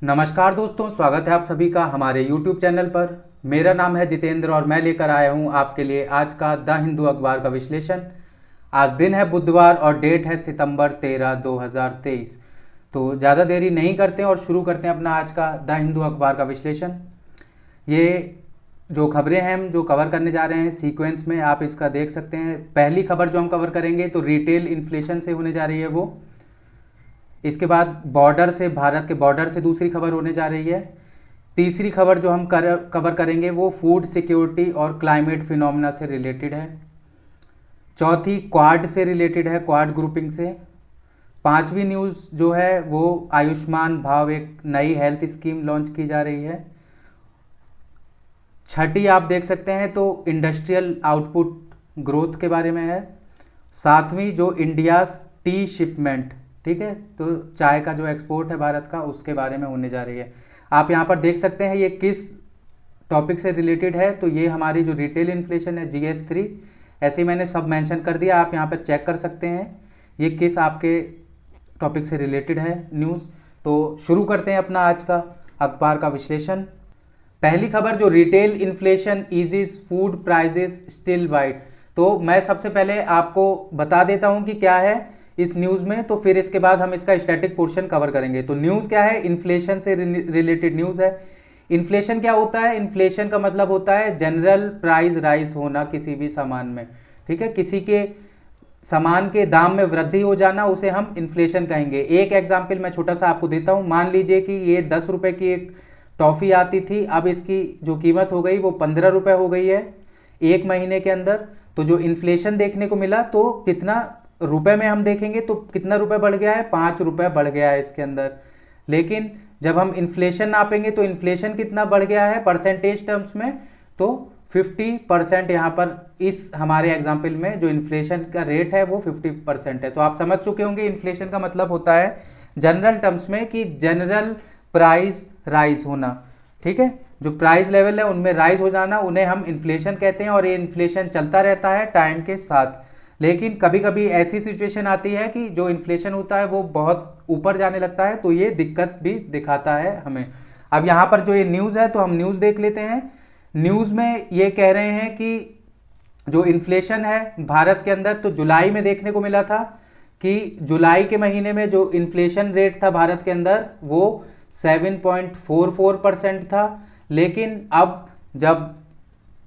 नमस्कार दोस्तों, स्वागत है आप सभी का हमारे YouTube चैनल पर। मेरा नाम है जितेंद्र और मैं लेकर आया हूं आपके लिए आज का द हिंदू अखबार का विश्लेषण। आज दिन है बुधवार और डेट है सितंबर 13, 2023। तो ज़्यादा देरी नहीं करते हैं और शुरू करते हैं अपना आज का द हिंदू अखबार का विश्लेषण। ये जो खबरें हैं हम जो कवर करने जा रहे हैं सीक्वेंस में, आप इसका देख सकते हैं। पहली खबर जो हम कवर करेंगे तो रिटेल इन्फ्लेशन से होने जा रही है वो। इसके बाद बॉर्डर से, भारत के बॉर्डर से दूसरी खबर होने जा रही है। तीसरी खबर जो हम कवर करेंगे वो फूड सिक्योरिटी और क्लाइमेट फिनोमेना से रिलेटेड है। चौथी क्वाड से रिलेटेड है, क्वाड ग्रुपिंग से। पांचवी न्यूज़ जो है वो आयुष्मान भाव, एक नई हेल्थ स्कीम लॉन्च की जा रही है। छठी आप देख सकते हैं तो इंडस्ट्रियल आउटपुट ग्रोथ के बारे में है। सातवीं जो इंडिया टी शिपमेंट, ठीक है, तो चाय का जो एक्सपोर्ट है भारत का, उसके बारे में होने जा रही है। आप यहाँ पर देख सकते हैं ये किस टॉपिक से रिलेटेड है। तो ये हमारी जो रिटेल इन्फ्लेशन है GS3, ऐसे ही मैंने सब मेंशन कर दिया, आप यहाँ पर चेक कर सकते हैं ये किस आपके टॉपिक से रिलेटेड है न्यूज़। तो शुरू करते हैं अपना आज का अखबार का विश्लेषण। पहली खबर जो retail inflation eases food prices still white. तो मैं सबसे पहले आपको बता देता हूँ कि क्या है इस न्यूज़ में, तो फिर इसके बाद हम इसका स्टैटिक पोर्शन कवर करेंगे। तो न्यूज़ क्या है, इन्फ्लेशन से रिलेटेड न्यूज़ है। इन्फ्लेशन क्या होता है? इन्फ्लेशन का मतलब होता है जनरल प्राइस राइज होना किसी भी सामान में, ठीक है, किसी के सामान के दाम में वृद्धि हो जाना, उसे हम इन्फ्लेशन कहेंगे। एक एग्जाम्पल मैं छोटा सा आपको देता हूँ। मान लीजिए कि ये 10 रुपये की एक टॉफ़ी आती थी, अब इसकी जो कीमत हो गई वो 15 रुपये हो गई है एक महीने के अंदर। तो जो इन्फ्लेशन देखने को मिला, तो कितना रुपए में हम देखेंगे तो कितना रुपए बढ़ गया है, 5 रुपये बढ़ गया है इसके अंदर। लेकिन जब हम इन्फ्लेशन नापेंगे तो इन्फ्लेशन कितना बढ़ गया है परसेंटेज टर्म्स में, तो 50% यहाँ पर इस हमारे एग्जाम्पल में जो इन्फ्लेशन का रेट है वो 50% है। तो आप समझ चुके होंगे इन्फ्लेशन का मतलब होता है जनरल टर्म्स में कि जनरल प्राइस राइज होना, ठीक है, जो प्राइस लेवल है उनमें राइज हो जाना, उन्हें हम इन्फ्लेशन कहते हैं। और ये इन्फ्लेशन चलता रहता है टाइम के साथ। लेकिन कभी कभी ऐसी सिचुएशन आती है कि जो इन्फ्लेशन होता है वो बहुत ऊपर जाने लगता है, तो ये दिक्कत भी दिखाता है हमें। अब यहाँ पर जो ये न्यूज़ है तो हम न्यूज़ देख लेते हैं। न्यूज़ में ये कह रहे हैं कि जो इन्फ्लेशन है भारत के अंदर, तो जुलाई में देखने को मिला था कि जुलाई के महीने में जो इन्फ्लेशन रेट था भारत के अंदर वो 7.44% था। लेकिन अब जब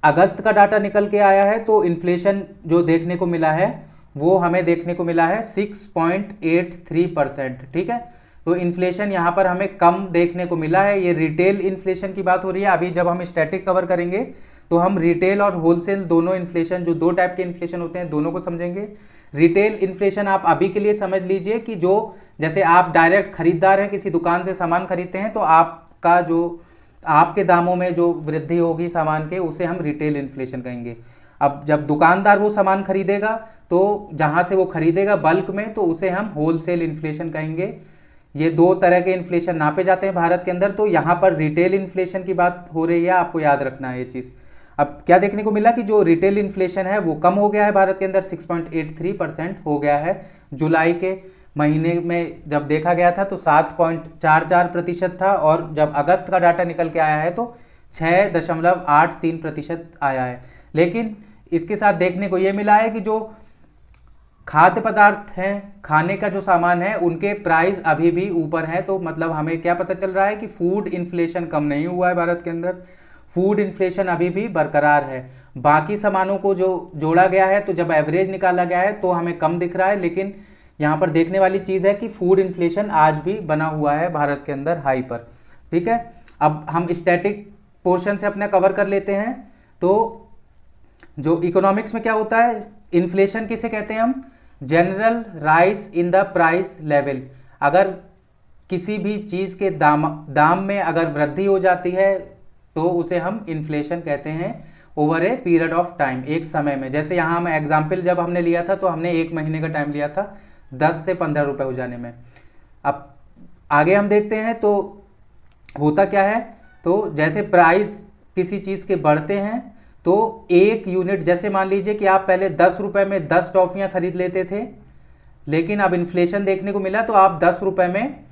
अगस्त का डाटा निकल के आया है तो इन्फ्लेशन जो देखने को मिला है वो हमें देखने को मिला है 6.83%, ठीक है। तो इन्फ्लेशन यहाँ पर हमें कम देखने को मिला है। ये रिटेल इन्फ्लेशन की बात हो रही है। अभी जब हम स्टैटिक कवर करेंगे तो हम रिटेल और होलसेल दोनों इन्फ्लेशन, जो दो टाइप के इन्फ्लेशन होते हैं, दोनों को समझेंगे। रिटेल इन्फ्लेशन आप अभी के लिए समझ लीजिए कि जो जैसे आप डायरेक्ट खरीदार हैं, किसी दुकान से सामान खरीदते हैं, तो आपका जो आपके दामों में जो वृद्धि होगी सामान के, उसे हम रिटेल इन्फ्लेशन कहेंगे। अब जब दुकानदार वो सामान खरीदेगा तो जहाँ से वो खरीदेगा बल्क में, तो उसे हम होलसेल इन्फ्लेशन कहेंगे। ये दो तरह के इन्फ्लेशन नापे जाते हैं भारत के अंदर। तो यहाँ पर रिटेल इन्फ्लेशन की बात हो रही है, आपको याद रखना है ये चीज़। अब क्या देखने को मिला कि जो रिटेल इन्फ्लेशन है वो कम हो गया है भारत के अंदर, 6.83% हो गया है। जुलाई के महीने में जब देखा गया था तो 7.44% था, और जब अगस्त का डाटा निकल के आया है तो 6.83% आया है। लेकिन इसके साथ देखने को ये मिला है कि जो खाद्य पदार्थ हैं, खाने का जो सामान है, उनके प्राइस अभी भी ऊपर हैं। तो मतलब हमें क्या पता चल रहा है कि फूड इन्फ्लेशन कम नहीं हुआ है भारत के अंदर, फूड इन्फ्लेशन अभी भी बरकरार है। बाकी सामानों को जो जोड़ा गया है, तो जब एवरेज निकाला गया है तो हमें कम दिख रहा है। लेकिन यहाँ पर देखने वाली चीज़ है कि फूड इन्फ्लेशन आज भी बना हुआ है भारत के अंदर हाई पर, ठीक है। अब हम स्टैटिक पोर्शन से अपना कवर कर लेते हैं। तो जो इकोनॉमिक्स में क्या होता है, इन्फ्लेशन किसे कहते हैं हम? General rise in the price level. अगर किसी भी चीज़ के दाम में अगर वृद्धि हो जाती है तो उसे हम इन्फ्लेशन कहते हैं over a period of time, एक समय में। जैसे यहाँ हम एग्जाम्पल जब हमने लिया था तो हमने एक महीने का टाइम लिया था 10 से 15 रुपये हो जाने में। अब आगे हम देखते हैं तो होता क्या है। तो जैसे प्राइस किसी चीज़ के बढ़ते हैं तो एक यूनिट, जैसे मान लीजिए कि आप पहले 10 रुपये में 10 टॉफ़ियाँ खरीद लेते थे, लेकिन अब इन्फ्लेशन देखने को मिला तो आप 10 रुपये में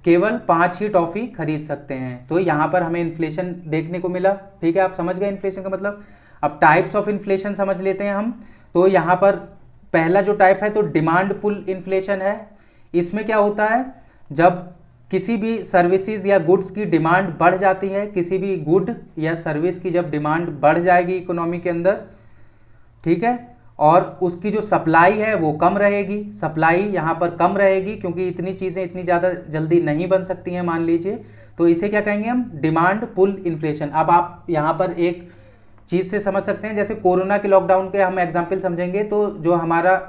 केवल 5 ही टॉफ़ी खरीद सकते हैं। तो यहाँ पर हमें इन्फ्लेशन देखने को मिला। ठीक है, आप समझ गए इन्फ्लेशन का मतलब। अब टाइप्स ऑफ इन्फ्लेशन समझ लेते हैं हम। तो यहाँ पर पहला जो टाइप है तो डिमांड पुल इन्फ्लेशन है। इसमें क्या होता है, जब किसी भी सर्विसेज या गुड्स की डिमांड बढ़ जाती है, किसी भी गुड या सर्विस की जब डिमांड बढ़ जाएगी इकोनॉमी के अंदर, ठीक है, और उसकी जो सप्लाई है वो कम रहेगी, सप्लाई यहाँ पर कम रहेगी क्योंकि इतनी चीज़ें इतनी ज़्यादा जल्दी नहीं बन सकती हैं मान लीजिए, तो इसे क्या कहेंगे हम, डिमांड पुल इन्फ्लेशन। अब आप यहाँ पर एक चीज़ से समझ सकते हैं, जैसे कोरोना के लॉकडाउन के हम एग्जाम्पल समझेंगे, तो जो हमारा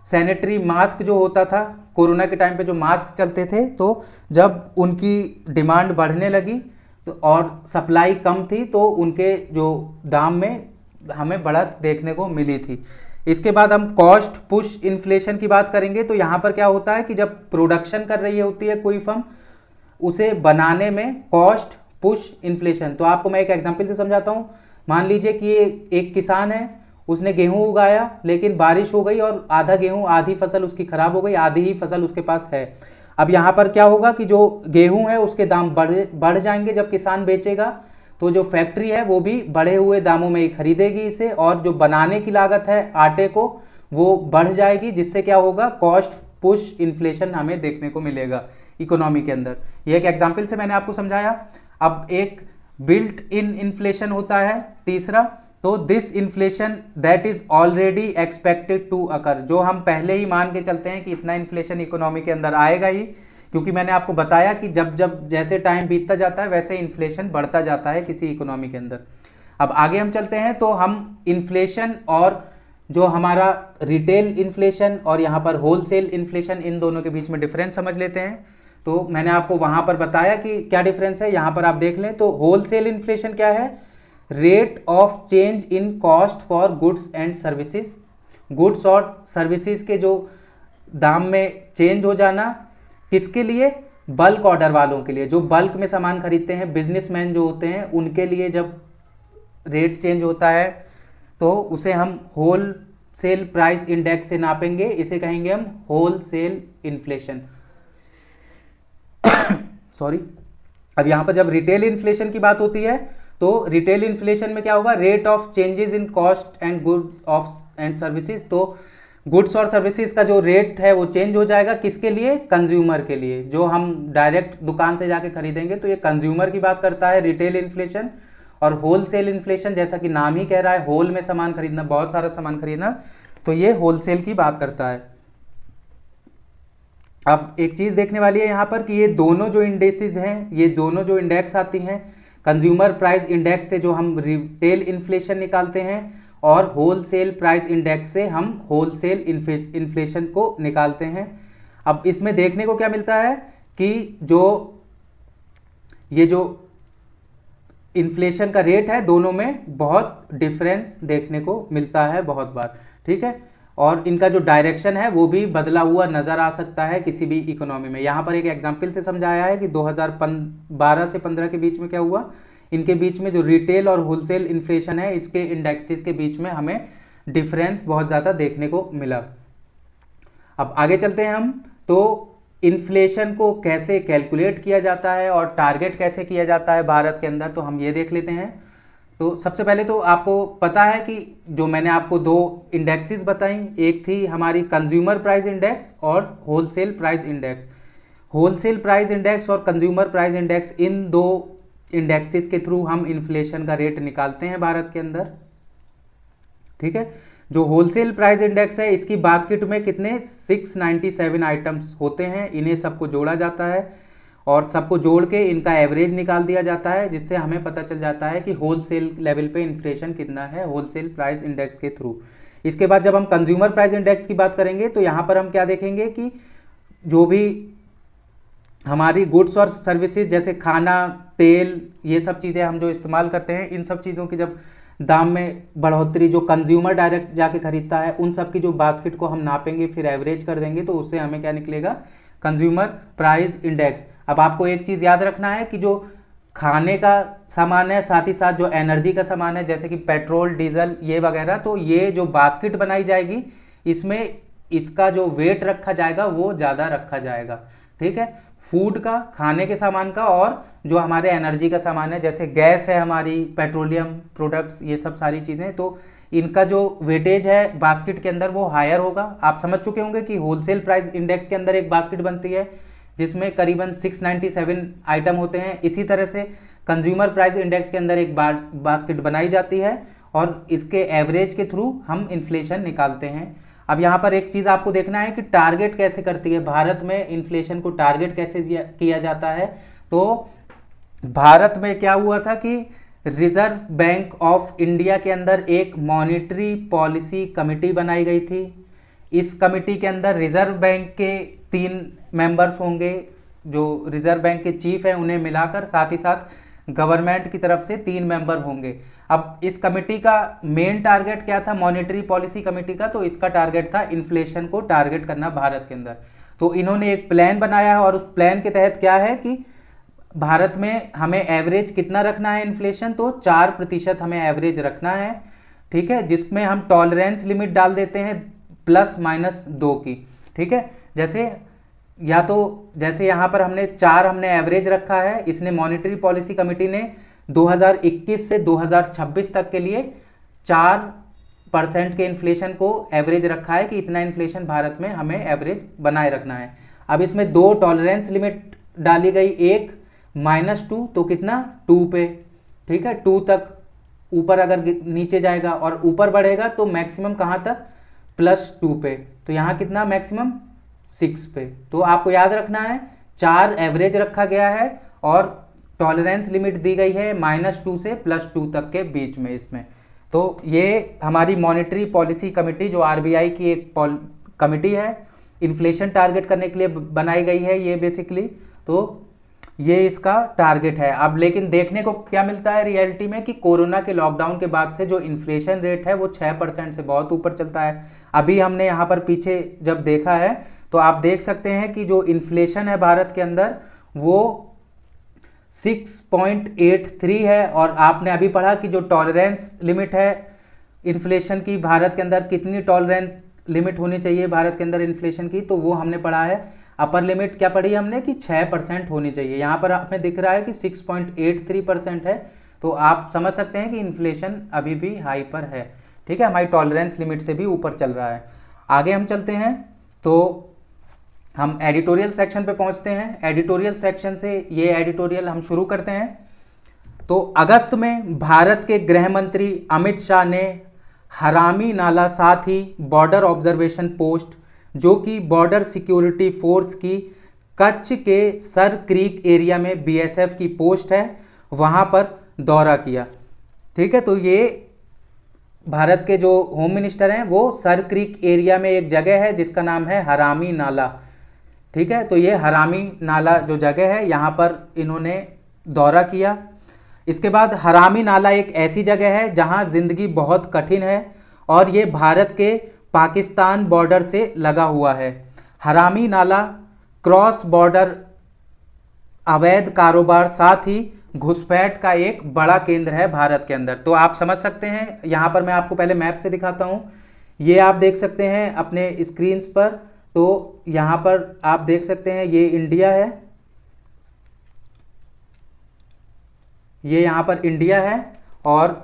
सैनिटरी मास्क जो होता था कोरोना के टाइम पे, जो मास्क चलते थे, तो जब उनकी डिमांड बढ़ने लगी तो और सप्लाई कम थी तो उनके जो दाम में हमें बढ़त देखने को मिली थी। इसके बाद हम कॉस्ट पुश इन्फ्लेशन की बात करेंगे। तो यहाँ पर क्या होता है कि जब प्रोडक्शन कर रही होती है कोई फर्म, उसे बनाने में कॉस्ट पुश इन्फ्लेशन। तो आपको मैं एक एग्जांपल से समझाता हूँ। मान लीजिए कि एक किसान है, उसने गेहूं उगाया, लेकिन बारिश हो गई और आधा गेहूं, आधी फसल उसकी खराब हो गई, आधी ही फसल उसके पास है। अब यहाँ पर क्या होगा कि जो गेहूं है उसके दाम बढ़ जाएंगे जब किसान बेचेगा, तो जो फैक्ट्री है वो भी बढ़े हुए दामों में ही खरीदेगी इसे, और जो बनाने की लागत है आटे को वो बढ़ जाएगी, जिससे क्या होगा, कॉस्ट पुश इन्फ्लेशन हमें देखने को मिलेगा इकोनॉमी के अंदर। ये एक एग्जाम्पल से मैंने आपको समझाया। अब एक बिल्ट इन इन्फ्लेशन होता है तीसरा। तो this inflation that is already expected to occur, जो हम पहले ही मान के चलते हैं कि इतना इन्फ्लेशन इकोनॉमी के अंदर आएगा ही, क्योंकि मैंने आपको बताया कि जब जब जैसे टाइम बीतता जाता है वैसे इन्फ्लेशन बढ़ता जाता है किसी इकोनॉमी के अंदर। अब आगे हम चलते हैं, तो हम इन्फ्लेशन और जो हमारा रिटेल इन्फ्लेशन और यहाँ पर होलसेल इन्फ्लेशन, इन दोनों के बीच में डिफरेंस समझ लेते हैं। तो मैंने आपको वहाँ पर बताया कि क्या डिफरेंस है, यहाँ पर आप देख लें। तो होलसेल इन्फ्लेशन क्या है, rate of change in cost for goods and services, goods और सर्विसेज के जो दाम में चेंज हो जाना, किसके लिए, बल्क ऑर्डर वालों के लिए, जो बल्क में सामान खरीदते हैं, बिजनेसमैन जो होते हैं, उनके लिए जब रेट चेंज होता है तो उसे हम होल सेल प्राइस इंडेक्स से नापेंगे, इसे कहेंगे हम होल सेल इन्फ्लेशन। सॉरी। अब यहाँ पर जब रिटेल इन्फ्लेशन की बात होती है, तो रिटेल इन्फ्लेशन में क्या होगा, rate of changes in cost and good of and services. तो गुड्स और सर्विसेज का जो रेट है वो चेंज हो जाएगा, किसके लिए, कंज्यूमर के लिए, जो हम डायरेक्ट दुकान से जाके खरीदेंगे, तो ये कंज्यूमर की बात करता है रिटेल इन्फ्लेशन। और होलसेल इन्फ्लेशन, जैसा कि नाम ही कह रहा है, होल में सामान खरीदना, बहुत सारा सामान खरीदना, तो ये होलसेल की बात करता है। अब एक चीज़ देखने वाली है यहाँ पर कि ये दोनों जो इंडेक्सेस हैं, ये दोनों जो इंडेक्स आती हैं, कंज्यूमर प्राइस इंडेक्स से जो हम रिटेल इन्फ्लेशन निकालते हैं, और होलसेल प्राइस इंडेक्स से हम होलसेल इन्फ्लेशन को निकालते हैं। अब इसमें देखने को क्या मिलता है कि ये जो इन्फ्लेशन का रेट है, दोनों में बहुत डिफरेंस देखने को मिलता है बहुत बार, ठीक है, और इनका जो डायरेक्शन है वो भी बदला हुआ नज़र आ सकता है किसी भी इकोनॉमी में। यहाँ पर एक एग्जाम्पल से समझाया है कि 2012 से 15 के बीच में क्या हुआ, इनके बीच में जो रिटेल और होलसेल इन्फ्लेशन है, इसके इंडेक्सेस के बीच में हमें डिफरेंस बहुत ज़्यादा देखने को मिला। अब आगे चलते हैं हम, तो इन्फ्लेशन को कैसे कैलकुलेट किया जाता है और टारगेट कैसे किया जाता है भारत के अंदर, तो हम ये देख लेते हैं। तो सबसे पहले तो आपको पता है कि जो मैंने आपको दो इंडेक्सेस बताई, एक थी हमारी कंज्यूमर प्राइस इंडेक्स और wholesale price index. Wholesale price index और कंज्यूमर प्राइस इंडेक्स, इन दो इंडेक्सेस के थ्रू हम इन्फ्लेशन का रेट निकालते हैं भारत के अंदर, ठीक है। जो होलसेल प्राइस इंडेक्स है, इसकी बास्केट में कितने 697 आइटम्स होते हैं, इन्हें सबको जोड़ा जाता है और सबको जोड़ के इनका एवरेज निकाल दिया जाता है, जिससे हमें पता चल जाता है कि होलसेल लेवल पे इन्फ्लेशन कितना है होलसेल प्राइस इंडेक्स के थ्रू। इसके बाद जब हम कंज्यूमर प्राइस इंडेक्स की बात करेंगे, तो यहाँ पर हम क्या देखेंगे कि जो भी हमारी गुड्स और सर्विसेज, जैसे खाना, तेल, ये सब चीज़ें हम जो इस्तेमाल करते हैं, इन सब चीज़ों की जब दाम में बढ़ोतरी, जो कंज्यूमर डायरेक्ट जाके खरीदता है, उन सब की जो बास्केट को हम नापेंगे, फिर एवरेज कर देंगे, तो उससे हमें क्या निकलेगा, कंज्यूमर प्राइस इंडेक्स। अब आपको एक चीज़ याद रखना है कि जो खाने का सामान है, साथ ही साथ जो एनर्जी का सामान है, जैसे कि पेट्रोल, डीजल, ये वगैरह, तो ये जो बास्केट बनाई जाएगी, इसमें इसका जो वेट रखा जाएगा वो ज़्यादा रखा जाएगा, ठीक है। फूड का, खाने के सामान का, और जो हमारे एनर्जी का सामान है जैसे गैस है, हमारी पेट्रोलियम प्रोडक्ट्स, ये सब सारी चीज़ें, तो इनका जो वेटेज है बास्केट के अंदर वो हायर होगा। आप समझ चुके होंगे कि होलसेल प्राइस इंडेक्स के अंदर एक बास्केट बनती है जिसमें करीबन 697 आइटम होते हैं। इसी तरह से कंज्यूमर प्राइस इंडेक्स के अंदर एक बास्केट बनाई जाती है और इसके एवरेज के थ्रू हम इन्फ्लेशन निकालते हैं। अब यहाँ पर एक चीज़ आपको देखना है कि टारगेट कैसे करती है भारत में, इन्फ्लेशन को टारगेट कैसे किया जाता है। तो भारत में क्या हुआ था कि रिजर्व बैंक ऑफ इंडिया के अंदर एक मॉनेटरी पॉलिसी कमेटी बनाई गई थी। इस कमेटी के अंदर रिजर्व बैंक के 3 मेंबर्स होंगे, जो रिजर्व बैंक के चीफ हैं उन्हें मिलाकर, साथ ही साथ गवर्नमेंट की तरफ से 3 मेंबर होंगे। अब इस कमेटी का मेन टारगेट क्या था, मॉनेटरी पॉलिसी कमेटी का? तो इसका टारगेट था इन्फ्लेशन को टारगेट करना भारत के अंदर। तो इन्होंने एक प्लान बनाया है और उस प्लान के तहत क्या है कि भारत में हमें एवरेज कितना रखना है इन्फ्लेशन, तो 4% हमें एवरेज रखना है, ठीक है, जिसमें हम टॉलरेंस लिमिट डाल देते हैं +-2 की, ठीक है। जैसे यहाँ पर हमने 4 हमने एवरेज रखा है, इसने मॉनेटरी पॉलिसी कमेटी ने 2021 से 2026 तक के लिए 4% के इन्फ्लेशन को एवरेज रखा है कि इतना इन्फ्लेशन भारत में हमें एवरेज बनाए रखना है। अब इसमें 2 टॉलरेंस लिमिट डाली गई, एक -2, तो कितना 2 पे, ठीक है, 2 तक ऊपर अगर नीचे जाएगा और ऊपर बढ़ेगा तो मैक्सिमम कहाँ तक, +2 पे, तो यहाँ कितना मैक्सिमम 6 पे। तो आपको याद रखना है 4 एवरेज रखा गया है और टॉलरेंस लिमिट दी गई है -2 से +2 तक के बीच में इसमें। तो ये हमारी मॉनेटरी पॉलिसी कमेटी जो आरबीआई की एक कमेटी है, इन्फ्लेशन टारगेट करने के लिए बनाई गई है ये बेसिकली। तो ये इसका टारगेट है। अब लेकिन देखने को क्या मिलता है रियलिटी में कि कोरोना के लॉकडाउन के बाद से जो इन्फ्लेशन रेट है वो 6% से बहुत ऊपर चलता है। अभी हमने यहाँ पर पीछे जब देखा है तो आप देख सकते हैं कि जो इन्फ्लेशन है भारत के अंदर वो 6.83 है, और आपने अभी पढ़ा कि जो टॉलरेंस लिमिट है इन्फ्लेशन की भारत के अंदर, कितनी टॉलरेंस लिमिट होनी चाहिए भारत के अंदर इन्फ्लेशन की, तो वो हमने पढ़ा है, अपर लिमिट क्या पढ़ी हमने कि 6% होनी चाहिए। यहाँ पर हमें दिख रहा है कि 6.83% है, तो आप समझ सकते हैं कि इन्फ्लेशन अभी भी हाई पर है, ठीक है, हमारी टॉलरेंस लिमिट से भी ऊपर चल रहा है। आगे हम चलते हैं तो हम एडिटोरियल सेक्शन पे पहुंचते हैं। एडिटोरियल सेक्शन से ये एडिटोरियल हम शुरू करते हैं। तो अगस्त में भारत के गृह मंत्री अमित शाह ने हरामी नाला, साथ ही बॉर्डर ऑब्जर्वेशन पोस्ट जो कि बॉर्डर सिक्योरिटी फोर्स की कच्छ के सर क्रीक एरिया में बीएसएफ की पोस्ट है, वहाँ पर दौरा किया, ठीक है। तो ये भारत के जो होम मिनिस्टर हैं वो सर क्रीक एरिया में एक जगह है जिसका नाम है हरामी नाला, ठीक है। तो ये हरामी नाला जो जगह है यहाँ पर इन्होंने दौरा किया। इसके बाद हरामी नाला एक ऐसी जगह है जहाँ ज़िंदगी बहुत कठिन है और ये भारत के पाकिस्तान बॉर्डर से लगा हुआ है। हरामी नाला क्रॉस बॉर्डर अवैध कारोबार, साथ ही घुसपैठ का एक बड़ा केंद्र है भारत के अंदर। तो आप समझ सकते हैं, यहाँ पर मैं आपको पहले मैप से दिखाता हूँ, ये आप देख सकते हैं अपने स्क्रीन्स पर। तो यहाँ पर आप देख सकते हैं ये इंडिया है, ये यहाँ पर इंडिया है, और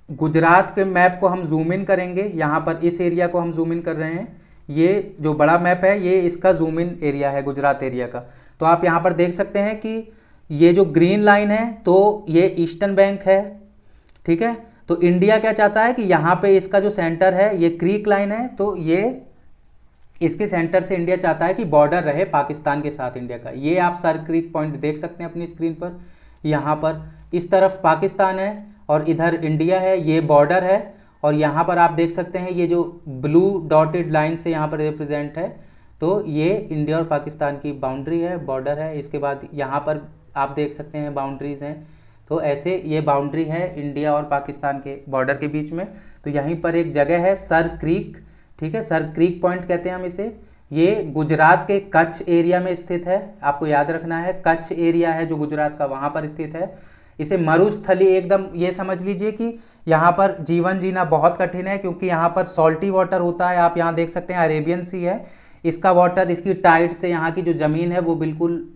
गुजरात के मैप को हम जूम इन करेंगे, यहाँ पर इस एरिया को हम जूम इन कर रहे हैं, ये जो बड़ा मैप है ये इसका जूम इन एरिया है गुजरात एरिया का। तो आप यहाँ पर देख सकते हैं कि ये जो ग्रीन लाइन है तो ये ईस्टर्न बैंक है, ठीक है। तो इंडिया क्या चाहता है कि यहाँ पे इसका जो सेंटर है ये क्रीक लाइन है, तो ये इसके सेंटर से इंडिया चाहता है कि बॉर्डर रहे पाकिस्तान के साथ इंडिया का। ये आप सर क्रीक पॉइंट देख सकते हैं अपनी स्क्रीन पर, यहाँ पर इस तरफ पाकिस्तान है और इधर इंडिया है, ये बॉर्डर है। और यहाँ पर आप देख सकते हैं ये जो ब्लू डॉटेड लाइन से यहाँ पर रिप्रेजेंट है, तो ये इंडिया और पाकिस्तान की बाउंड्री है, बॉर्डर है। इसके बाद यहाँ पर आप देख सकते हैं बाउंड्रीज हैं, तो ऐसे ये बाउंड्री है इंडिया और पाकिस्तान के बॉर्डर के बीच में। तो यहीं पर एक जगह है सर क्रीक, ठीक है, सर क्रीक पॉइंट कहते हैं हम इसे। ये गुजरात के कच्छ एरिया में स्थित है, आपको याद रखना है, कच्छ एरिया है जो गुजरात का, वहाँ पर स्थित है। इसे मरुस्थली एकदम ये समझ लीजिए कि यहाँ पर जीवन जीना बहुत कठिन है, क्योंकि यहाँ पर सॉल्टी वाटर होता है। आप यहाँ देख सकते हैं अरेबियन सी है, इसका वाटर, इसकी टाइड से यहाँ की जो ज़मीन है वो बिल्कुल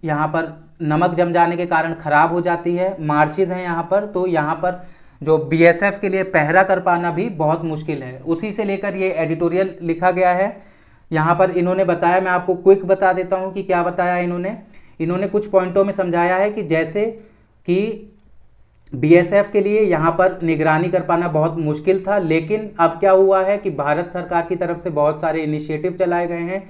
यहाँ पर नमक जम जाने के कारण ख़राब हो जाती है। मार्शेज हैं यहाँ पर, तो यहाँ पर जो बीएसएफ के लिए पहरा कर पाना भी बहुत मुश्किल है। उसी से लेकर ये एडिटोरियल लिखा गया है। यहाँ पर इन्होंने बताया, मैं आपको क्विक बता देता हूँ कि क्या बताया इन्होंने कुछ पॉइंटों में समझाया है कि जैसे कि बीएसएफ के लिए यहाँ पर निगरानी कर पाना बहुत मुश्किल था, लेकिन अब क्या हुआ है कि भारत सरकार की तरफ से बहुत सारे इनिशिएटिव चलाए गए हैं,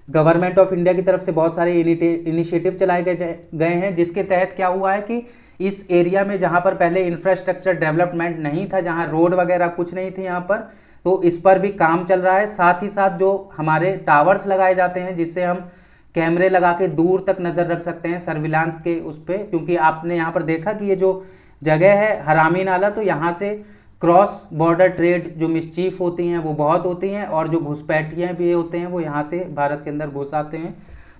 गवर्नमेंट ऑफ इंडिया की तरफ से बहुत सारे इनिशिएटिव चलाए गए हैं, जिसके तहत क्या हुआ है कि इस एरिया में जहाँ पर पहले इंफ्रास्ट्रक्चर डेवलपमेंट नहीं था, जहाँ रोड वगैरह कुछ नहीं थी यहाँ पर, तो इस पर भी काम चल रहा है। साथ ही साथ जो हमारे टावर्स लगाए जाते हैं जिससे हम कैमरे लगा के दूर तक नज़र रख सकते हैं सर्विलांस के उस पर, क्योंकि आपने यहाँ पर देखा कि ये जो जगह है हरामी नाला, तो यहाँ से क्रॉस बॉर्डर ट्रेड जो मिसचीफ होती हैं वो बहुत होती हैं, और जो घुसपैठियाँ भी होते हैं वो यहाँ से भारत के अंदर घुस आते हैं।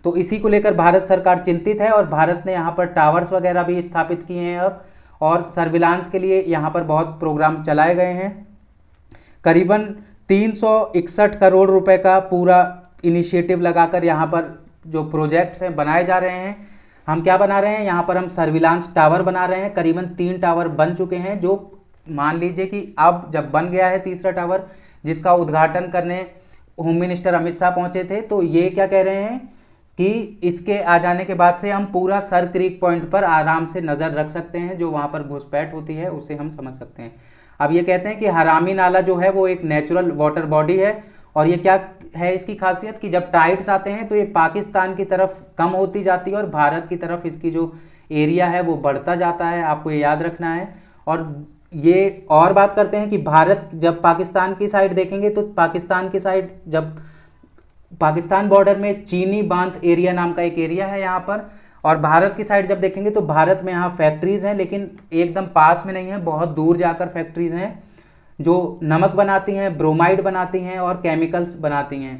तो इसी को लेकर भारत सरकार चिंतित है और भारत ने यहाँ पर टावर्स वगैरह भी स्थापित किए हैं अब, और सर्विलांस के लिए यहाँ पर बहुत प्रोग्राम चलाए गए हैं। करीबन 361 करोड़ रुपए का पूरा इनिशिएटिव लगाकर यहाँ पर जो प्रोजेक्ट्स हैं बनाए जा रहे हैं। हम क्या बना रहे हैं, यहाँ पर हम सर्विलांस टावर बना रहे हैं। करीबन 3 टावर बन चुके हैं, जो मान लीजिए कि अब जब बन गया है तीसरा टावर, जिसका उद्घाटन करने होम मिनिस्टर अमित शाह पहुंचे थे, तो ये क्या कह रहे हैं कि इसके आ जाने के बाद से हम पूरा सर क्रीक पॉइंट पर आराम से नज़र रख सकते हैं, जो वहाँ पर घुसपैठ होती है उसे हम समझ सकते हैं। अब ये कहते हैं कि हरामी नाला जो है वो एक नेचुरल वाटर बॉडी है, और ये क्या है इसकी खासियत कि जब टाइड्स आते हैं तो ये पाकिस्तान की तरफ कम होती जाती है और भारत की तरफ इसकी जो एरिया है वो बढ़ता जाता है, आपको ये याद रखना है। और ये और बात करते हैं कि भारत जब पाकिस्तान की साइड देखेंगे तो पाकिस्तान की साइड, जब पाकिस्तान बॉर्डर में चीनी बांध एरिया नाम का एक एरिया है यहाँ पर, और भारत की साइड जब देखेंगे तो भारत में यहाँ फैक्ट्रीज़ हैं, लेकिन एकदम पास में नहीं है, बहुत दूर जाकर फैक्ट्रीज़ हैं जो नमक बनाती हैं, ब्रोमाइड बनाती हैं और केमिकल्स बनाती हैं,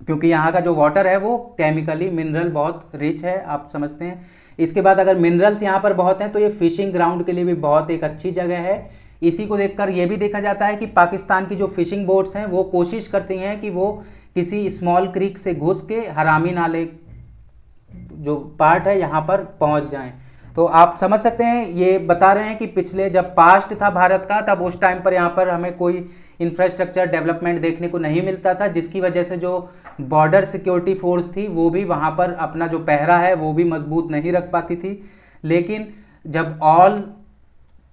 क्योंकि यहाँ का जो वाटर है वो केमिकली मिनरल बहुत रिच है, आप समझते हैं। इसके बाद अगर मिनरल्स यहाँ पर बहुत हैं तो ये फिशिंग ग्राउंड के लिए भी बहुत एक अच्छी जगह है। इसी को देखकर ये भी देखा जाता है कि पाकिस्तान की जो फिशिंग बोट्स हैं वो कोशिश करती हैं कि वो किसी स्मॉल क्रीक से घुस के हरामी नाले जो पार्ट है यहाँ पर पहुँच जाएं। तो आप समझ सकते हैं, ये बता रहे हैं कि पिछले जब पास्ट था भारत का, तब उस टाइम पर यहाँ पर हमें कोई इंफ्रास्ट्रक्चर डेवलपमेंट देखने को नहीं मिलता था, जिसकी वजह से जो बॉर्डर सिक्योरिटी फोर्स थी वो भी वहाँ पर अपना जो पहरा है वो भी मजबूत नहीं रख पाती थी। लेकिन जब ऑल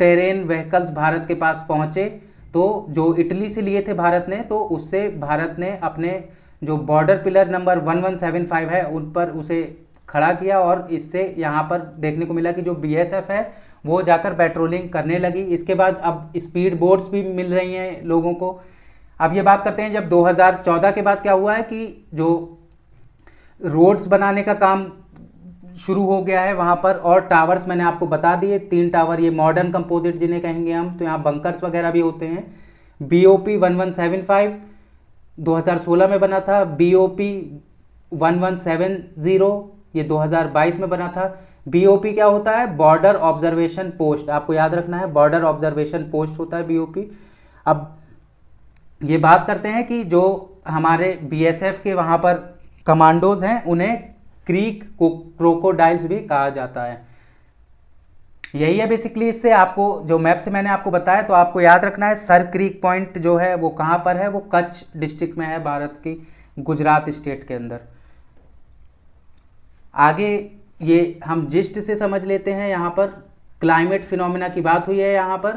टेरेन व्हीकल्स भारत के पास पहुँचे, तो जो इटली से लिए थे भारत ने, तो उससे भारत ने अपने जो बॉर्डर पिलर नंबर 1175 है उन पर उसे खड़ा किया, और इससे यहाँ पर देखने को मिला कि जो बीएसएफ है वो जाकर पेट्रोलिंग करने लगी। इसके बाद अब स्पीड बोट्स भी मिल रही हैं लोगों को। अब ये बात करते हैं जब 2014 के बाद क्या हुआ है कि जो रोड्स बनाने का काम शुरू हो गया है वहाँ पर, और टावर्स मैंने आपको बता दिए 3 टावर, ये मॉडर्न कंपोजिट जिन्हें कहेंगे हम, तो यहाँ बंकर्स वगैरह भी होते हैं। BOP 1175 2016 में बना था, BOP 1170 ये 2022 में बना था। BOP क्या होता है, बॉर्डर ऑब्जर्वेशन पोस्ट, आपको याद रखना है, बॉर्डर ऑब्जर्वेशन पोस्ट होता है BOP। अब ये बात करते हैं कि जो हमारे BSF के वहाँ पर कमांडोज हैं उन्हें क्रीक क्रोकोडाइल्स भी कहा जाता है। यही है बेसिकली। इससे आपको जो मैप से मैंने आपको बताया, तो आपको याद रखना है सर क्रीक पॉइंट जो है वो कहाँ पर है, वो कच्छ डिस्ट्रिक्ट में है, भारत की गुजरात स्टेट के अंदर। आगे ये हम जिस्ट से समझ लेते हैं। यहाँ पर क्लाइमेट फिनोमेना की बात हुई है यहाँ पर,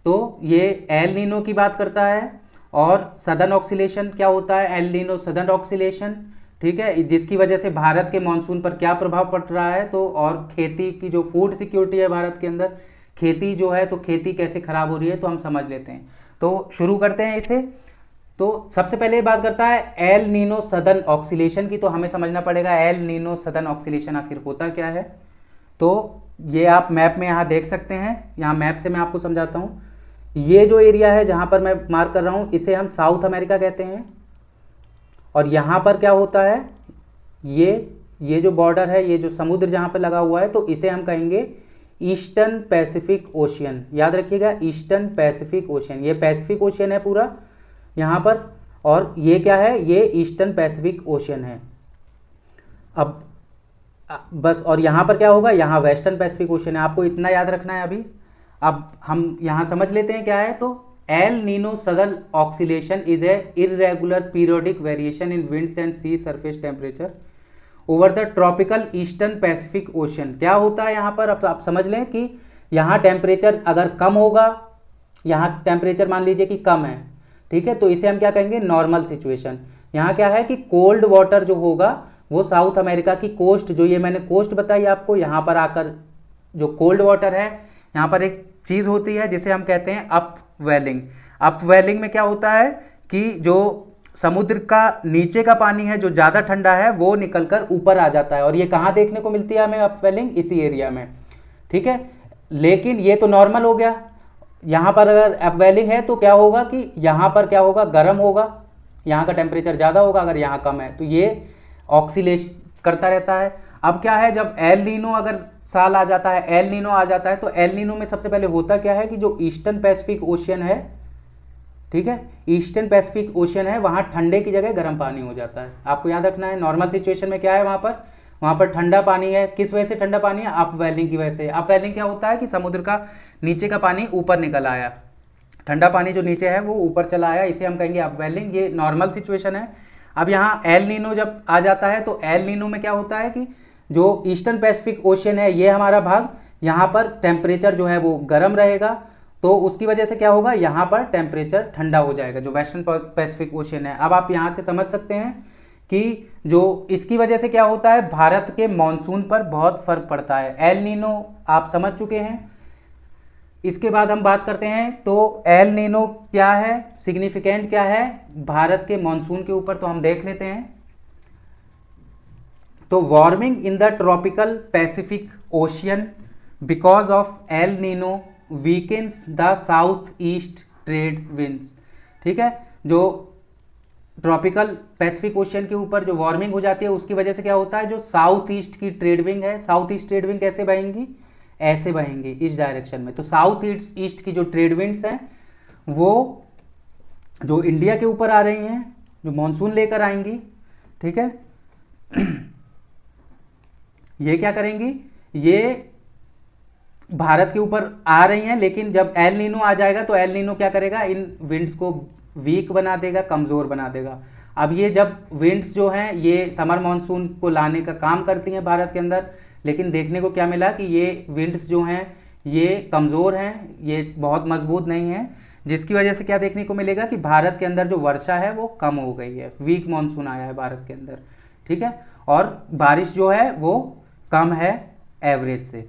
तो ये एल नीनो की बात करता है, और सदर्न ऑक्सीलेशन क्या होता है, एल नीनो सदर्न ऑक्सीलेशन, ठीक है, जिसकी वजह से भारत के मॉनसून पर क्या प्रभाव पड़ रहा है, तो और खेती की जो फूड सिक्योरिटी है भारत के अंदर, खेती जो है तो खेती कैसे खराब हो रही है, तो हम समझ लेते हैं। तो शुरू करते हैं इसे। तो सबसे पहले बात करता है एल नीनो सदर्न ऑक्सीलेशन की, तो हमें समझना पड़ेगा एल नीनो सदर्न ऑक्सीलेशन आखिर होता क्या है। तो ये आप मैप में यहाँ देख सकते हैं, यहाँ मैप से मैं आपको समझाता हूँ। ये जो एरिया है जहाँ पर मैं मार्क कर रहा हूँ इसे हम साउथ अमेरिका कहते हैं, और यहाँ पर क्या होता है, ये जो बॉर्डर है, ये जो समुद्र जहाँ पर लगा हुआ है, तो इसे हम कहेंगे ईस्टर्न पैसिफिक ओशियन। याद रखिएगा, ईस्टर्न पैसिफिक ओशियन, ये पैसिफिक ओशियन है पूरा यहाँ पर। और ये क्या है, ये ईस्टर्न पैसिफिक ओशियन है। अब बस, और यहाँ पर क्या होगा, यहाँ वेस्टर्न पैसिफिक ओशियन है, आपको इतना याद रखना है अभी। अब हम यहाँ समझ लेते हैं क्या है। तो El Nino southern oscillation is a irregular periodic variation in winds and sea surface temperature over the tropical eastern Pacific Ocean. क्या होता है यहाँ पर, अब आप समझ लें कि यहाँ टेम्परेचर अगर कम होगा, यहाँ टेम्परेचर मान लीजिए कि कम है, ठीक है, तो इसे हम क्या कहेंगे, नॉर्मल सिचुएशन। यहाँ क्या है कि कोल्ड वाटर जो होगा वो साउथ अमेरिका की कोस्ट, जो ये मैंने कोस्ट बताई आपको, यहाँ पर आकर जो कोल्ड वाटर है, यहाँ पर एक चीज़ होती है जिसे हम कहते हैं अपवेलिंग। अपवेलिंग में क्या होता है कि जो समुद्र का नीचे का पानी है जो ज़्यादा ठंडा है वो निकलकर ऊपर आ जाता है, और ये कहाँ देखने को मिलती है हमें अपवेलिंग, इसी एरिया में, ठीक है। लेकिन ये तो नॉर्मल हो गया। यहाँ पर अगर अपवेलिंग है तो क्या होगा कि यहाँ पर क्या होगा, गर्म होगा, यहाँ का टेम्परेचर ज़्यादा होगा, अगर यहाँ कम है, तो ये ऑक्सीलेशन करता रहता है। अब क्या है, जब एल नीनो अगर साल आ जाता है, एल नीनो आ जाता है, तो एल नीनो में सबसे पहले होता क्या है कि जो ईस्टर्न पैसिफिक ओशियन है, ठीक है, ईस्टर्न पैसिफिक ओशियन है, वहाँ ठंडे की जगह गर्म पानी हो जाता है। आपको याद रखना है, नॉर्मल सिचुएशन में क्या है, वहाँ पर ठंडा पानी है। किस वजह से ठंडा पानी है, अपवेलिंग की वजह से। अपवेलिंग क्या होता है कि समुद्र का नीचे का पानी ऊपर निकल आया, ठंडा पानी जो नीचे है वो ऊपर चला आया, इसे हम कहेंगे अपवेलिंग। ये नॉर्मल सिचुएशन है। अब यहाँ एल नीनो जब आ जाता है तो एल नीनो में क्या होता है कि जो ईस्टर्न पैसिफिक ओशियन है, ये हमारा भाग, यहाँ पर टेम्परेचर जो है वो गर्म रहेगा, तो उसकी वजह से क्या होगा, यहाँ पर टेम्परेचर ठंडा हो जाएगा, जो वेस्टर्न पैसिफिक ओशियन है। अब आप यहाँ से समझ सकते हैं कि जो इसकी वजह से क्या होता है, भारत के मॉनसून पर बहुत फर्क पड़ता है। एल नीनो आप समझ चुके हैं। इसके बाद हम बात करते हैं तो एल नीनो क्या है, सिग्निफिकेंट क्या है भारत के मॉनसून के ऊपर, तो हम देख लेते हैं। तो warming in the tropical Pacific ocean because of El Nino weakens the south east trade winds, ठीक है। जो ट्रॉपिकल पैसिफिक ओशियन के ऊपर जो वार्मिंग हो जाती है उसकी वजह से क्या होता है, जो साउथ ईस्ट की ट्रेड विंग है, साउथ ईस्ट ट्रेड विंग कैसे बहेंगी, ऐसे बहेंगी इस डायरेक्शन में। तो साउथ ईस्ट की जो ट्रेड विंड्स हैं वो जो इंडिया के ऊपर आ रही हैं, जो मॉनसून लेकर आएंगी, ठीक है, ये क्या करेंगी, ये भारत के ऊपर आ रही हैं, लेकिन जब एल नीनो आ जाएगा तो एल नीनो क्या करेगा, इन विंड्स को वीक बना देगा, कमज़ोर बना देगा। अब ये जब विंड्स जो हैं ये समर मॉनसून को लाने का काम करती हैं भारत के अंदर, लेकिन देखने को क्या मिला कि ये विंड्स जो हैं ये कमज़ोर हैं, ये बहुत मजबूत नहीं हैं, जिसकी वजह से क्या देखने को मिलेगा कि भारत के अंदर जो वर्षा है वो कम हो गई है, वीक मॉनसून आया है भारत के अंदर, ठीक है, और बारिश जो है वो कम है एवरेज से।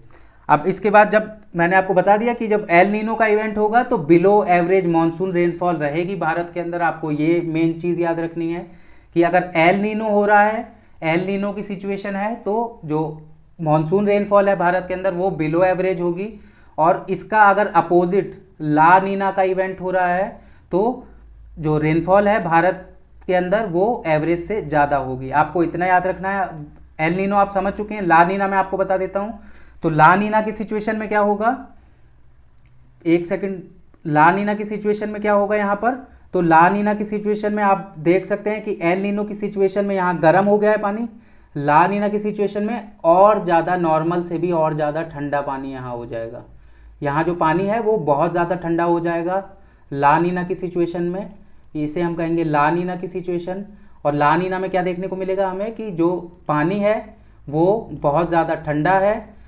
अब इसके बाद जब मैंने आपको बता दिया कि जब एल नीनो का इवेंट होगा तो बिलो एवरेज मॉनसून रेनफॉल रहेगी भारत के अंदर। आपको ये मेन चीज़ याद रखनी है कि अगर एल नीनो हो रहा है, एल नीनो की सिचुएशन है, तो जो मॉनसून रेनफॉल है भारत के अंदर वो बिलो एवरेज होगी, और इसका अगर अपोजिट ला नीना का इवेंट हो रहा है तो जो रेनफॉल है भारत के अंदर वो एवरेज से ज़्यादा होगी। आपको इतना याद रखना है। एल नीनो आप समझ चुके हैं, ला नीना मैं आपको बता देता हूँ। तो ला नीना की सिचुएशन में क्या होगा, एक सेकंड, ला नीना की सिचुएशन में क्या होगा यहाँ पर, तो ला नीना की सिचुएशन में आप देख सकते हैं कि एल नीनो की सिचुएशन में यहाँ गर्म हो गया है पानी, ला नीना की सिचुएशन में और ज़्यादा नॉर्मल से भी और ज़्यादा ठंडा पानी यहाँ हो जाएगा, यहाँ जो पानी है वो बहुत ज़्यादा ठंडा हो जाएगा ला नीना की सिचुएशन में, इसे हम कहेंगे ला नीना की सिचुएशन। और ला नीना में क्या देखने को मिलेगा हमें कि जो पानी है वो बहुत ज़्यादा ठंडा है,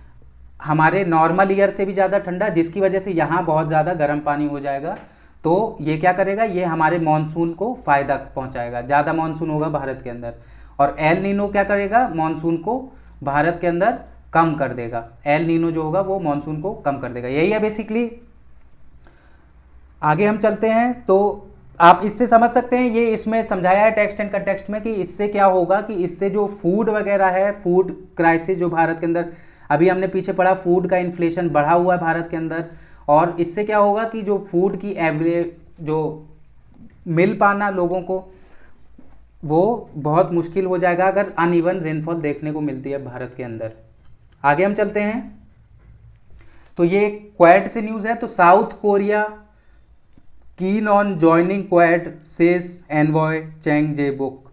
हमारे नॉर्मल ईयर से भी ज़्यादा ठंडा, जिसकी वजह से यहाँ बहुत ज़्यादा गर्म पानी हो जाएगा। तो ये क्या करेगा, ये हमारे मॉनसून को फ़ायदा पहुँचाएगा, ज़्यादा मॉनसून होगा भारत के अंदर। और एल नीनो क्या करेगा, मॉनसून को भारत के अंदर कम कर देगा, एल नीनो जो होगा वो मॉनसून को कम कर देगा। यही है बेसिकली। आगे हम चलते हैं तो आप इससे समझ सकते हैं, ये इसमें समझाया है टेक्स्ट एंड कंटेक्स्ट में कि इससे क्या होगा कि इससे जो फूड वगैरह है, फूड क्राइसिस जो भारत के अंदर अभी हमने पीछे पढ़ा, फूड का इन्फ्लेशन बढ़ा हुआ है भारत के अंदर, और इससे क्या होगा कि जो फूड की एवरेज जो मिल पाना लोगों को वो बहुत मुश्किल हो जाएगा अगर अनइवन रेनफॉल देखने को मिलती है भारत के अंदर। आगे हम चलते हैं तो ये क्वाड से न्यूज़ है। तो South Korea keen on joining Quad says envoy Chang Jae Bok.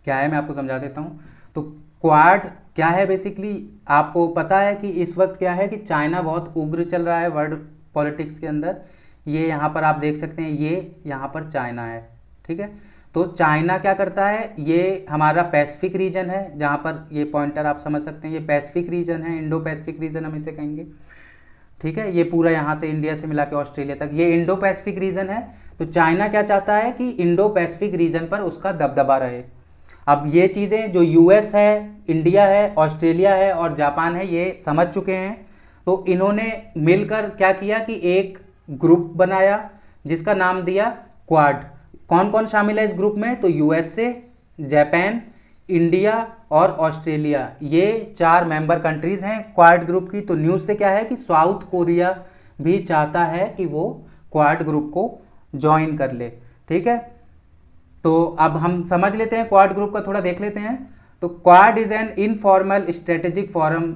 क्या है मैं आपको समझा देता हूँ। तो क्वाड क्या है बेसिकली, आपको पता है कि इस वक्त क्या है कि चाइना बहुत उग्र चल रहा है वर्ल्ड पॉलिटिक्स के अंदर। ये यहाँ पर आप देख सकते हैं, ये यहाँ पर चाइना है, ठीक है। तो चाइना क्या करता है, ये हमारा पैसिफिक रीजन है, जहाँ पर ये पॉइंटर आप समझ सकते हैं, ये पैसिफिक रीजन है, इंडो पैसिफिक रीजन हम इसे कहेंगे, ठीक है। ये पूरा यहाँ से इंडिया से मिला के ऑस्ट्रेलिया तक ये इंडो पैसिफिक रीजन है। तो चाइना क्या चाहता है कि इंडो पैसिफिक रीजन पर उसका दबदबा रहे। अब ये चीज़ें जो यूएस है, इंडिया है, ऑस्ट्रेलिया है और जापान है, ये समझ चुके हैं। तो इन्होंने मिलकर क्या किया कि एक ग्रुप बनाया जिसका नाम दिया क्वाड। कौन कौन शामिल है इस ग्रुप में, तो यूएसए, जापान, इंडिया और ऑस्ट्रेलिया, ये 4 मेंबर कंट्रीज हैं क्वाड ग्रुप की। तो न्यूज़ से क्या है कि साउथ कोरिया भी चाहता है कि वो क्वाड ग्रुप को ज्वाइन कर ले, ठीक है। तो अब हम समझ लेते हैं क्वाड ग्रुप का, थोड़ा देख लेते हैं। तो quad is an informal strategic forum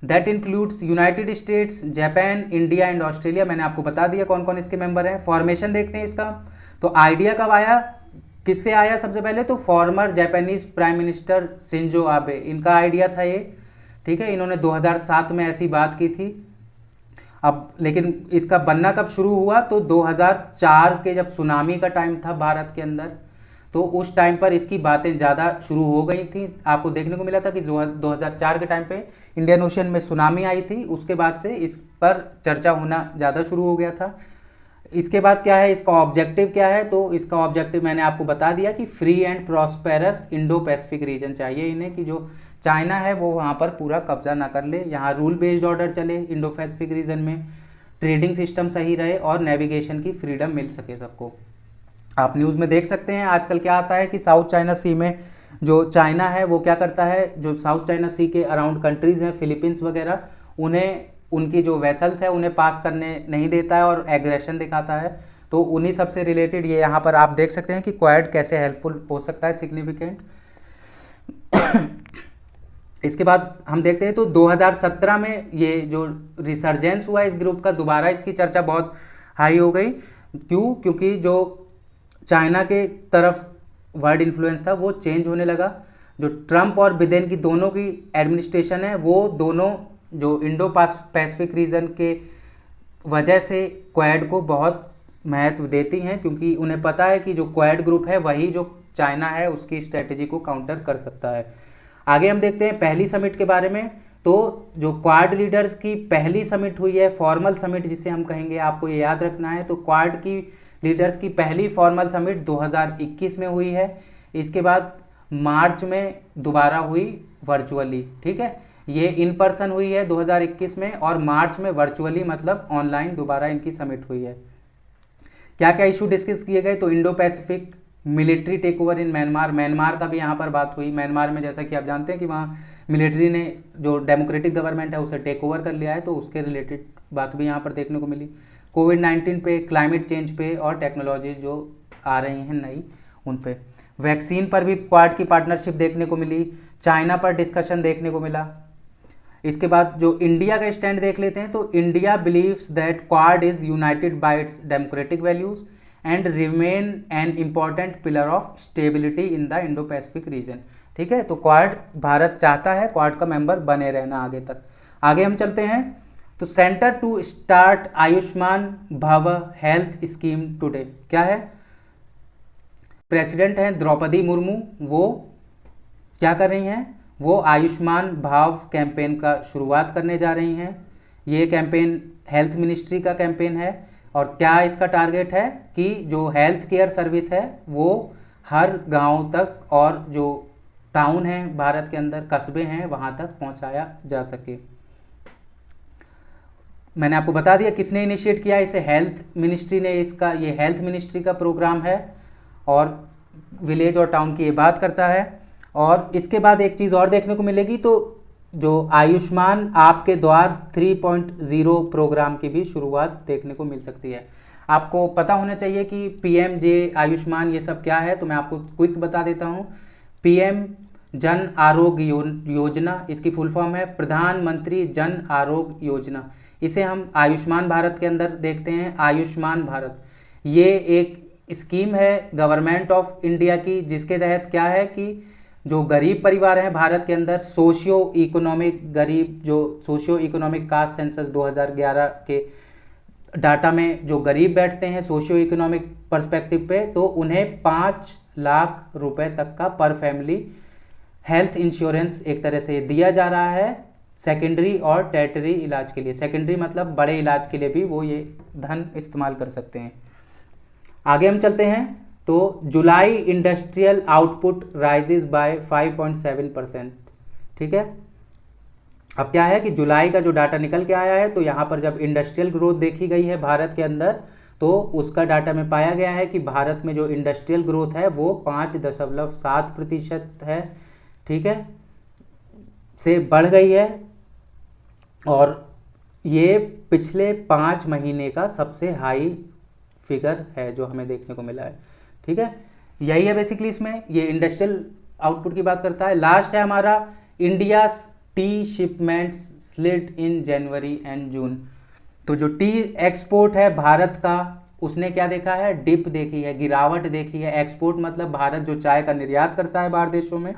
that includes United states, Japan, India and Australia. मैंने आपको बता दिया कौन कौन इसके मेंबर हैं। फॉर्मेशन देखते हैं इसका। तो आइडिया कब आया, किससे आया, सबसे पहले तो farmer Japanese prime minister Shinzo Abe, इनका आइडिया था ये, ठीक है। इन्होंने 2007 में ऐसी बात की थी। अब लेकिन इसका बनना कब शुरू हुआ, तो 2004 के जब सुनामी का टाइम था भारत के अंदर, तो उस टाइम पर इसकी बातें ज़्यादा शुरू हो गई थी। आपको देखने को मिला था कि 2004 के टाइम पे इंडियन ओशन में सुनामी आई थी, उसके बाद से इस पर चर्चा होना ज़्यादा शुरू हो गया था। इसके बाद क्या है, इसका ऑब्जेक्टिव क्या है, तो इसका ऑब्जेक्टिव मैंने आपको बता दिया कि free and prosperous Indo Pacific region चाहिए इन्हें, कि जो चाइना है वो वहाँ पर पूरा कब्जा ना कर ले, यहाँ रूल बेस्ड ऑर्डर चले इंडो पैसिफिक रीजन में, ट्रेडिंग सिस्टम सही रहे और नेविगेशन की फ्रीडम मिल सके सबको। आप न्यूज़ में देख सकते हैं आजकल क्या आता है कि साउथ चाइना सी में जो चाइना है वो क्या करता है, जो साउथ चाइना सी के अराउंड कंट्रीज़ हैं, फिलीपींस वगैरह, उन्हें उनकी जो वेसल्स है उन्हें पास करने नहीं देता है और एग्रेशन दिखाता है। तो उन्हीं सबसे रिलेटेड ये यहाँ पर आप देख सकते हैं कि क्वाड कैसे हेल्पफुल हो सकता है, सिग्निफिकेंट। इसके बाद हम देखते हैं तो 2017 में ये जो रिसर्जेंस हुआ इस ग्रुप का, दोबारा इसकी चर्चा बहुत हाई हो गई। क्यों, क्योंकि जो चाइना के तरफ वर्ल्ड इन्फ्लुएंस था वो चेंज होने लगा। जो ट्रंप और बिडेन की दोनों की एडमिनिस्ट्रेशन है, वो दोनों जो इंडो पैसिफिक रीजन के वजह से क्वाड को बहुत महत्व देती हैं, क्योंकि उन्हें पता है कि जो क्वाड ग्रुप है वही जो चाइना है उसकी स्ट्रेटेजी को काउंटर कर सकता है। आगे हम देखते हैं पहली समिट के बारे में। तो जो क्वाड लीडर्स की पहली समिट हुई है, फॉर्मल समिट जिसे हम कहेंगे, आपको ये याद रखना है। तो क्वाड की लीडर्स की पहली फॉर्मल समिट 2021 में हुई है। इसके बाद मार्च में दोबारा हुई वर्चुअली, ठीक है। ये इन पर्सन हुई है 2021 में, और मार्च में वर्चुअली मतलब ऑनलाइन दोबारा इनकी समिट हुई है। क्या क्या इशू डिस्कस किए गए, तो Indo Pacific military takeover in Myanmar, Myanmar का भी यहाँ पर बात हुई। म्यांमार में जैसा कि आप जानते हैं कि वहाँ मिलिट्री ने जो डेमोक्रेटिक गवर्नमेंट है उसे टेक ओवर कर लिया है, तो उसके रिलेटेड बात भी यहाँ पर देखने को मिली। कोविड-19 पे, क्लाइमेट चेंज पे और टेक्नोलॉजी जो आ रही हैं नई, उन पे। वैक्सीन पर भी क्वाड की पार्टनरशिप देखने को मिली। चाइना पर डिस्कशन देखने को मिला। इसके बाद जो इंडिया का स्टैंड देख लेते हैं। तो India believes that quad is United bye it's democratic values and remain an important pillar of stability in the Indo Pacific region, ठीक है। तो क्वाड भारत चाहता है क्वाड का मेंबर बने रहना आगे तक। आगे हम चलते हैं। तो सेंटर टू स्टार्ट आयुष्मान भव हेल्थ स्कीम टुडे, क्या है, प्रेसिडेंट हैं द्रौपदी मुर्मू, वो क्या कर रही हैं, वो आयुष्मान भाव कैंपेन का शुरुआत करने जा रही हैं। ये कैंपेन हेल्थ मिनिस्ट्री का कैंपेन है, और क्या इसका टारगेट है कि जो हेल्थ केयर सर्विस है वो हर गांव तक और जो टाउन है भारत के अंदर, कस्बे हैं, वहां तक पहुंचाया जा सके। मैंने आपको बता दिया किसने इनिशिएट किया इसे, हेल्थ मिनिस्ट्री ने। इसका ये हेल्थ मिनिस्ट्री का प्रोग्राम है और विलेज और टाउन की ये बात करता है। और इसके बाद एक चीज़ और देखने को मिलेगी, तो जो आयुष्मान आपके द्वार 3.0 प्रोग्राम की भी शुरुआत देखने को मिल सकती है। आपको पता होना चाहिए कि पीएमजे, आयुष्मान, ये सब क्या है, तो मैं आपको क्विक बता देता हूँ। पीएम जन आरोग्य योजना, इसकी फुल फॉर्म है प्रधानमंत्री जन आरोग्य योजना। इसे हम आयुष्मान भारत के अंदर देखते हैं। आयुष्मान भारत ये एक स्कीम है गवर्नमेंट ऑफ इंडिया की, जिसके तहत क्या है कि जो गरीब परिवार हैं भारत के अंदर, सोशियो इकोनॉमिक गरीब, जो सोशियो इकोनॉमिक कास्ट सेंसस 2011 के डाटा में जो गरीब बैठते हैं सोशियो इकोनॉमिक पर्सपेक्टिव पे, तो उन्हें 5 लाख रुपए तक का पर फैमिली हेल्थ इंश्योरेंस एक तरह से दिया जा रहा है सेकेंडरी और टर्टियरी इलाज के लिए। सेकेंडरी मतलब बड़े इलाज के लिए भी वो ये धन इस्तेमाल कर सकते हैं। आगे हम चलते हैं, तो जुलाई इंडस्ट्रियल आउटपुट राइजेस बाय 5.7%। ठीक है, अब क्या है कि जुलाई का जो डाटा निकल के आया है, तो यहाँ पर जब इंडस्ट्रियल ग्रोथ देखी गई है भारत के अंदर, तो उसका डाटा में पाया गया है कि भारत में जो इंडस्ट्रियल ग्रोथ है वो 5.7% है। ठीक है, से बढ़ गई है, और ये पिछले 5 महीने का सबसे हाई फिगर है जो हमें देखने को मिला है। ठीक है, यही है बेसिकली इसमें, ये इंडस्ट्रियल आउटपुट की बात करता है। लास्ट है हमारा India T shipments slid in January and June. तो जो टी एक्सपोर्ट है भारत का, उसने क्या देखा है, डिप देखी है, गिरावट देखी है। एक्सपोर्ट मतलब भारत जो चाय का निर्यात करता है बाहर देशों में,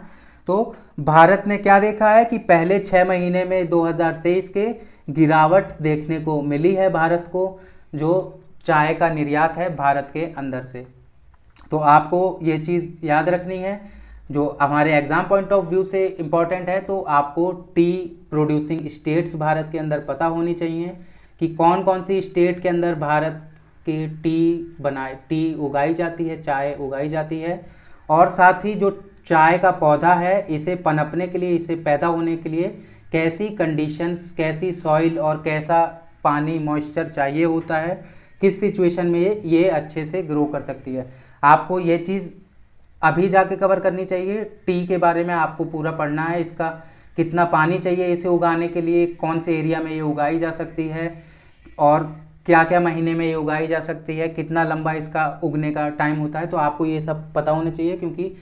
तो भारत ने क्या देखा है कि पहले 6 महीने में 2023 के गिरावट देखने को मिली है भारत को, जो चाय का निर्यात है भारत के अंदर से। तो आपको ये चीज़ याद रखनी है, जो हमारे एग्जाम पॉइंट ऑफ व्यू से इम्पॉर्टेंट है। तो आपको टी प्रोड्यूसिंग स्टेट्स भारत के अंदर पता होनी चाहिए कि कौन कौन सी स्टेट के अंदर भारत की टी उगाई जाती है, चाय उगाई जाती है, और साथ ही जो चाय का पौधा है इसे पनपने के लिए, इसे पैदा होने के लिए कैसी कंडीशंस, कैसी सॉइल और कैसा पानी मॉइस्चर चाहिए होता है, किस सिचुएशन में ये अच्छे से ग्रो कर सकती है। आपको ये चीज़ अभी जाके कवर करनी चाहिए। टी के बारे में आपको पूरा पढ़ना है, इसका कितना पानी चाहिए इसे उगाने के लिए, कौन से एरिया में ये उगाई जा सकती है, और क्या क्या महीने में ये उगाई जा सकती है, कितना लंबा इसका उगने का टाइम होता है। तो आपको ये सब पता होना चाहिए, क्योंकि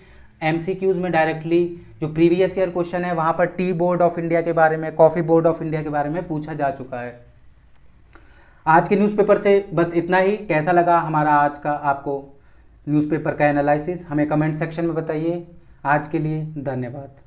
MCQs में डायरेक्टली जो प्रीवियस ईयर क्वेश्चन है वहाँ पर टी बोर्ड ऑफ इंडिया के बारे में, कॉफ़ी बोर्ड ऑफ इंडिया के बारे में पूछा जा चुका है। आज के न्यूज़पेपर से बस इतना ही। कैसा लगा हमारा आज का आपको न्यूज़पेपर का एनालिसिस, हमें कमेंट सेक्शन में बताइए। आज के लिए धन्यवाद।